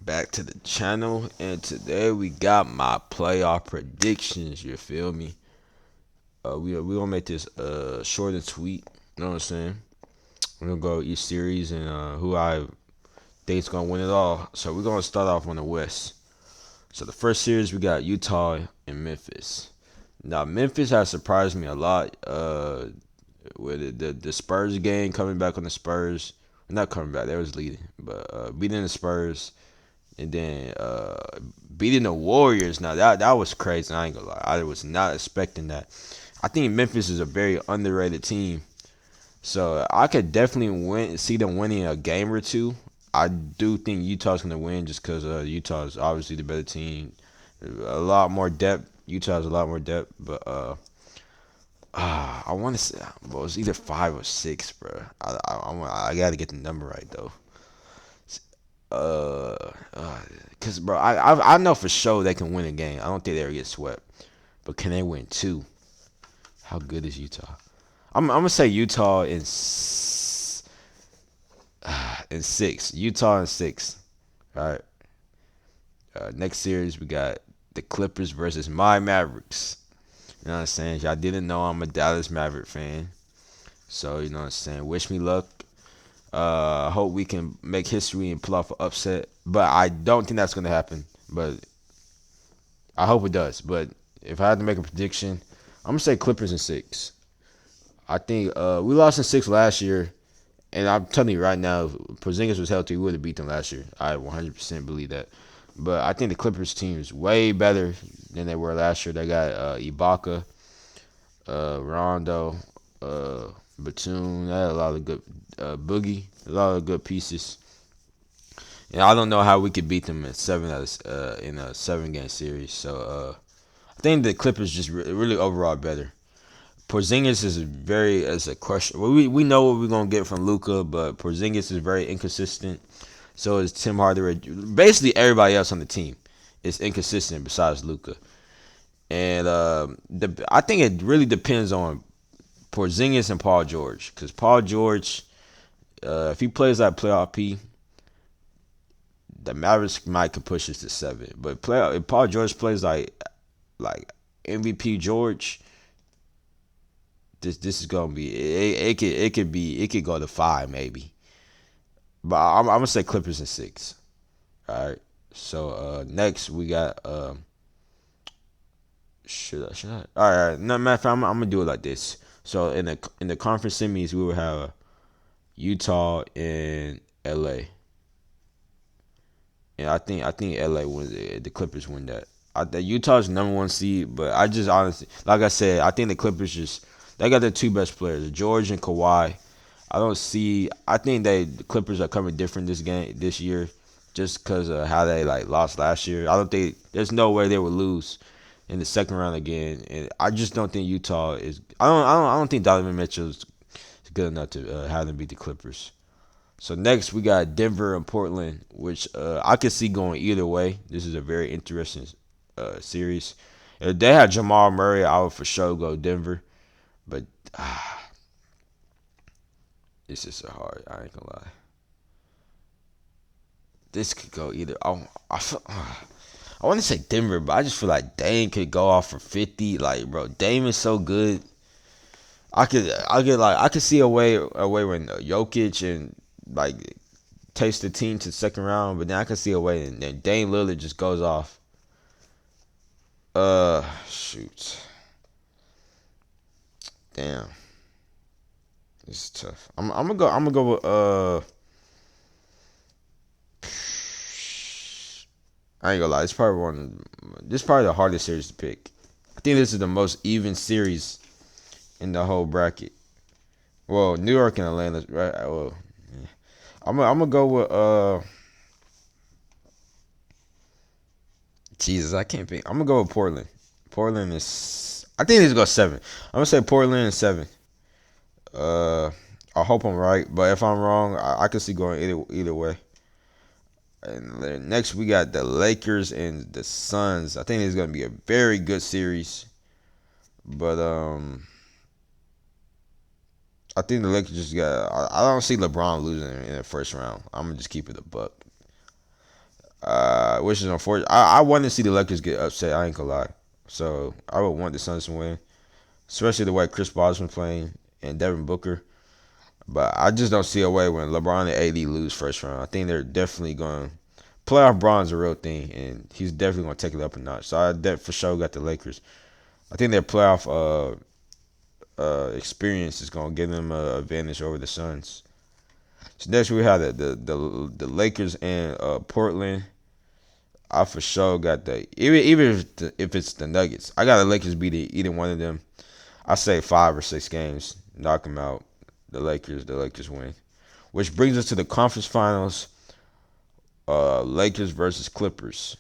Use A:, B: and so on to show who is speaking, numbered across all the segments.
A: back to the channel, and today we got my playoff predictions. You feel me? We gonna make this short and sweet. You know what I'm saying? We're gonna go each series and who I think's gonna win it all. So we're gonna start off on the West. So the first series we got Utah and Memphis. Now Memphis has surprised me a lot. With the Spurs game coming back on the Spurs, not coming back, they was leading, but beating the Spurs and then beating the Warriors. Now that was crazy. I ain't gonna lie, I was not expecting that. I think Memphis is a very underrated team, so I could definitely see them winning a game or two. I do think Utah's gonna win just because Utah is obviously the better team, a lot more depth. Utah has a lot more depth, but I want to say, well, it's either 5 or 6, bro. I gotta get the number right though. Cause bro, I know for sure they can win a game. I don't think they ever get swept, but can they win two? How good is Utah? I'm gonna say Utah in 6. Utah in 6. All right. Next series we got the Clippers versus my Mavericks. You know what I'm saying? Y'all didn't know I'm a Dallas Maverick fan, so you know what I'm saying. Wish me luck. I hope we can make history and pull off an upset, but I don't think that's gonna happen. But I hope it does. But if I had to make a prediction, I'm gonna say Clippers in 6. I think we lost in 6 last year, and I'm telling you right now, if Porzingis was healthy, we would have beat them last year. I 100% believe that. But I think the Clippers team is way better than they were last year. They got Ibaka, Rondo, Batum. They had a lot of good Boogie, a lot of good pieces. And I don't know how we could beat them in a 7 game series. So I think the Clippers just really overall better. Porzingis is as a question. Well, we know what we're gonna get from Luka, but Porzingis is very inconsistent. So is Tim Hardaway. Basically, everybody else on the team is inconsistent besides Luka. And I think it really depends on Porzingis and Paul George, because Paul George, if he plays like playoff P, the Mavericks might could push us to 7. But if Paul George plays like MVP George, this is gonna be it could go to 5 maybe. But I'm gonna say Clippers in 6. All right. So next we got should I? All right. No matter of fact, I'm gonna do it like this. So in the conference semis we will have Utah and LA. And I think LA wins it. The Clippers win that. The Utah's number 1 seed, but I just honestly, like I said, I think the Clippers they got their 2 best players, George and Kawhi. I don't see. I think the Clippers are coming different this year, just because of how they lost last year. I don't think there's no way they would lose in the second round again, and I just don't think Utah is. I don't think Donovan Mitchell is good enough to have them beat the Clippers. So next we got Denver and Portland, which I could see going either way. This is a very interesting series. If they had Jamal Murray, I would for sure go Denver. But it's just so hard. I ain't gonna lie. This could go either. I want to say Denver, but I just feel like Dame could go off for 50. Like, bro, Dame is so good. I could see a way when Jokic and like takes the team to the second round, but then I can see a way and then Dame Lillard just goes off. Shoot, damn, this is tough. I'm gonna go with I ain't gonna lie. This is probably the hardest series to pick. I think this is the most even series in the whole bracket. Well, New York and Atlanta, right? Well, yeah. I'm gonna go with Jesus. I can't pick. I'm gonna go with Portland. Portland is. I think this go 7. I'm gonna say Portland is 7. Uh, I hope I'm right, but if I'm wrong, I could see going either way. And then next we got the Lakers and the Suns. I think it's gonna be a very good series, but I think the Lakers just got. I don't see LeBron losing in the first round. I'm gonna just keep it a buck. which is unfortunate. I want to see the Lakers get upset. I ain't gonna lie. So I would want the Suns to win, especially the way Chris Paul's been playing and Devin Booker. But I just don't see a way when LeBron and AD lose first round. I think they're definitely going. Playoff Bron's a real thing, and he's definitely going to take it up a notch. So I for sure got the Lakers. I think their playoff experience is going to give them an advantage over the Suns. So next we have the Lakers and Portland. I for sure got the even if it's the Nuggets, I got the Lakers beat either one of them. I say 5 or 6 games, knock them out. The Lakers win. Which brings us to the conference finals. Lakers versus Clippers,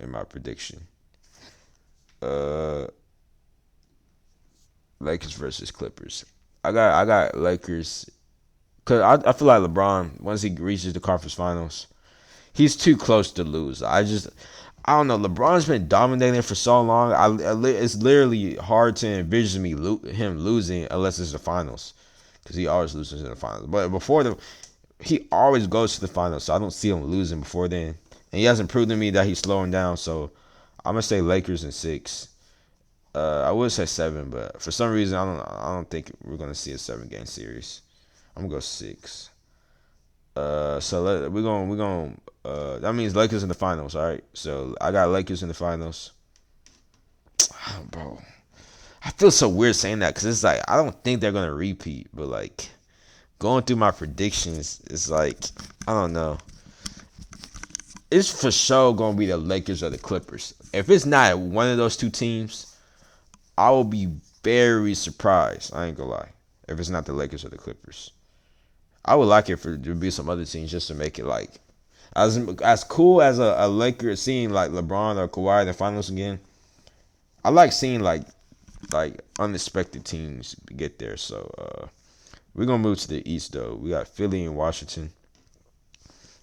A: in my prediction. Uh, Lakers versus Clippers. I got Lakers because I feel like LeBron once he reaches the conference finals, he's too close to lose. I don't know. LeBron's been dominating for so long. It's literally hard to envision him losing unless it's the finals, because he always loses in the finals. But he always goes to the finals, so I don't see him losing before then. And he hasn't proven to me that he's slowing down. So I'm gonna say Lakers in 6. I would say 7, but for some reason I don't think we're gonna see a 7-game series. I'm gonna go 6. So we're gonna that means Lakers in the finals, all right? So I got Lakers in the finals. Bro, I feel so weird saying that because it's like I don't think they're gonna repeat, but like going through my predictions, it's like I don't know. It's for sure gonna be the Lakers or the Clippers. If it's not one of those two teams, I will be very surprised. I ain't gonna lie. If it's not the Lakers or the Clippers, I would like it for to be some other teams just to make it like as cool as a Laker seeing like LeBron or Kawhi in the finals again. I like seeing like unexpected teams get there. So we're gonna move to the East though. We got Philly and Washington.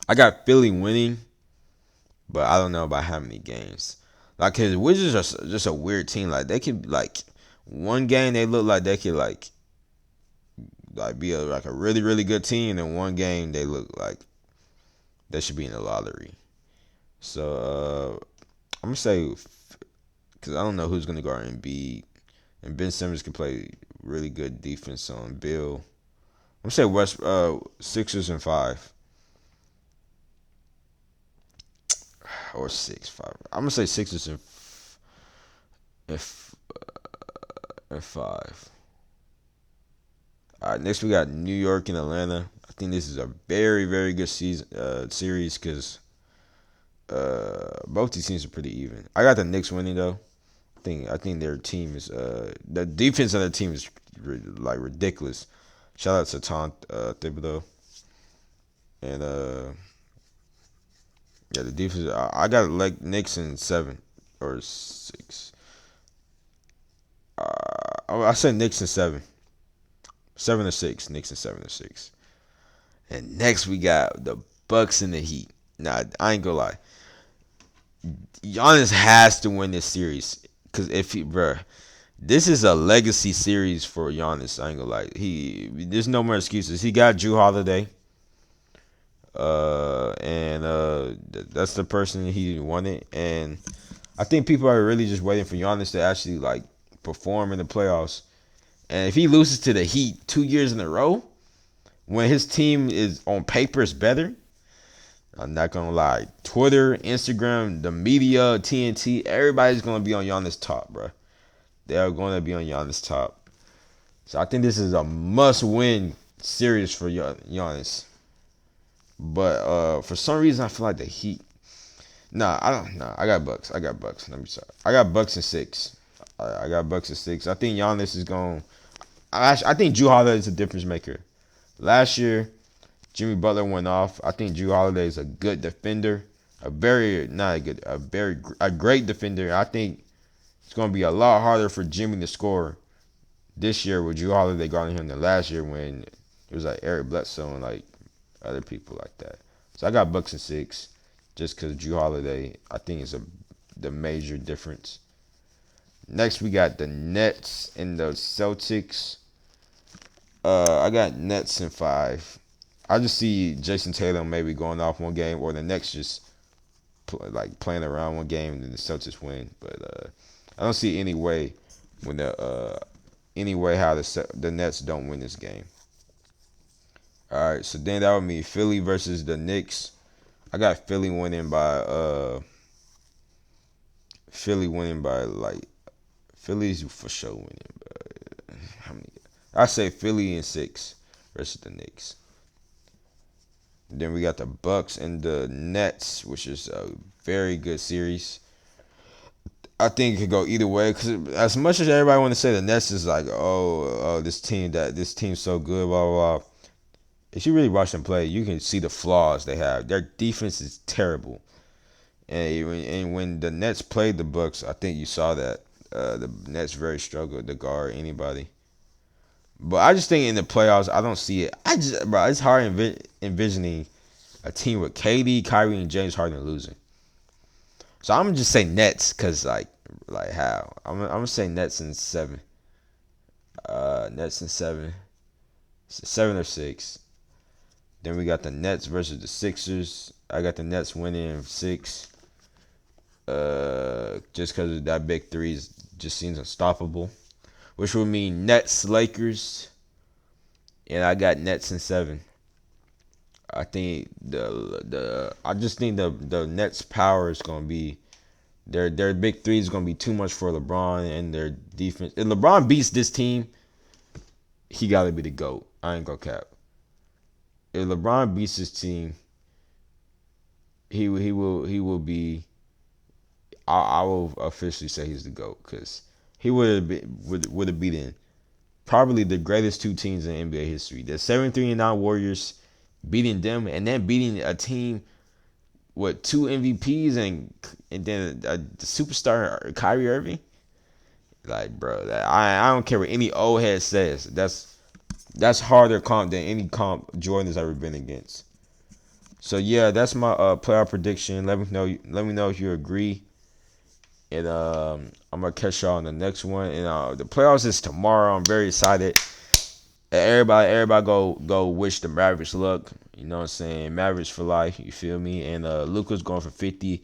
A: I got Philly winning, but I don't know about how many games. Like his Wizards are just a weird team. Like they could like one game they look like they could like be like a really really good team, and one game they look like they should be in the lottery. So I'm gonna say because I don't know who's gonna guard Embiid, and Ben Simmons can play really good defense on Bill. I'm gonna say Sixers and 5 or 6-5. I'm gonna say Sixers and, and 5. All right, next we got New York and Atlanta. I think this is a very very good series because both these teams are pretty even. I got the Knicks winning though. I think their team is the defense of their team is like ridiculous. Shout out to Tom Thibodeau and yeah, the defense. I got like Knicks in 7 or 6. I said Knicks in 7, 7 or 6. Knicks in 7 or 6. And next we got the Bucks and the Heat. Nah, I ain't gonna lie. Giannis has to win this series because this is a legacy series for Giannis. I ain't gonna lie. There's no more excuses. He got Jrue Holiday, and that's the person he wanted. And I think people are really just waiting for Giannis to actually like perform in the playoffs. And if he loses to the Heat 2 years in a row, when his team is on paper is better, I'm not gonna lie. Twitter, Instagram, the media, TNT, everybody's gonna be on Giannis top, bro. They're gonna be on Giannis top. So I think this is a must-win series for Giannis. But for some reason, I feel like the Heat. Nah, I don't. Nah, I got Bucks. Let me start. I got Bucks in 6. I got Bucks in 6. I think Giannis is going. I think Jrue Holiday is a difference maker. Last year, Jimmy Butler went off. I think Jrue Holiday is a good defender, a great defender. I think it's going to be a lot harder for Jimmy to score this year with Jrue Holiday guarding him than last year when it was like Eric Bledsoe and like other people like that. So I got Bucks in 6 just because Jrue Holiday, I think, is the major difference. Next, we got the Nets and the Celtics. I got Nets in 5. I just see Jason Tatum maybe going off one game, or the Nets just like playing around one game and then the Celtics win. But I don't see any way when any way how the Nets don't win this game. All right, so then that would mean Philly versus the Knicks. I got Philly winning by like Philly's for sure winning. But how many? I say Philly in 6 versus the Knicks. Then we got the Bucks and the Nets, which is a very good series. I think it could go either way because as much as everybody want to say the Nets is like, this team's so good, blah blah blah. If you really watch them play, you can see the flaws they have. Their defense is terrible, and when the Nets played the Bucks, I think you saw that the Nets very struggled to guard anybody. But I just think in the playoffs, I don't see it. It's hard envisioning a team with KD, Kyrie, and James Harden losing. So I'm gonna just say Nets, cause like how I'm gonna say Nets in 7. Nets in 7, 7 or 6. Then we got the Nets versus the Sixers. I got the Nets winning in 6. Just because that big three just seems unstoppable, which would mean Nets Lakers, and I got Nets in 7. I think the Nets power is gonna be their big three is gonna be too much for LeBron and their defense. If LeBron beats this team, he gotta be the GOAT. I ain't gonna cap. If LeBron beats this team, he will be. I will officially say he's the GOAT because he would have beaten probably the greatest 2 teams in NBA history. The 7-3-9 Warriors, beating them and then beating a team with 2 MVPs and then the superstar Kyrie Irving. Like, bro, I don't care what any old head says. That's harder comp than any comp Jordan has ever been against. So yeah, that's my playoff prediction. Let me know if you agree. And I'm gonna catch y'all on the next one. And the playoffs is tomorrow. I'm very excited. Everybody go wish the Mavericks luck. You know what I'm saying? Mavericks for life. You feel me? And Luka's going for 50.